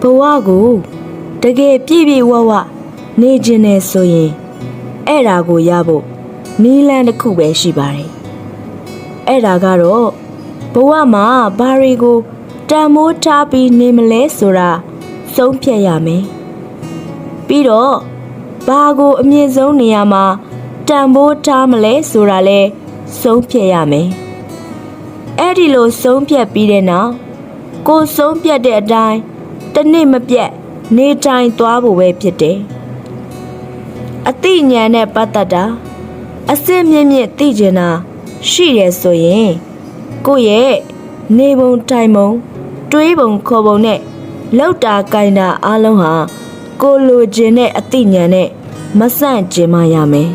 ဘဝကိုတကယ်ပြည့်ပြည့်ဝဝနေခြင်းနဲ့ဆိုရင်အဲ့ဒါကိုရဖို့နည်းလမ်းတစ်ခုပဲရှိပါတယ်အဲ့ဒါကတော့ဘဝမှာဘာတွေကိုတန်မိုးထားပြီးနေမလဲဆိုတာဆုံးဖြတ်ရမယ်ပြီးတော့ဘာကိုအမြင့်ဆုံးနေရာမှာတန်ဖိုးထားမလဲဆိုတာလဲဆုံးဖြတ်ရမယ်အဲ့ဒီလိုဆုံးဖြတ်ပြီးတဲ့နောက်ကိုဆုံးဖြတ်တဲ့အတိုင်းတစ်နေ့မပြတ်နေထိုင်သွားဖို့ပဲဖြစ်တယ်အသိဉာဏ်နဲ့ပတ်သက်တာအစစ်မြင့်မြင့်သိကျင်တာရှိတယ်ဆိုရင်ကိုယ့်ရဲ့နေပုံထိုင်ပုံတွေးပုံခေါ်ပုံနဲ့လောက်တာကိုင်တာအားလုံးဟာကိုလိုချင်တဲ့အသိဉာဏ်နဲ့မဆန့်ကျင်မှရမယ်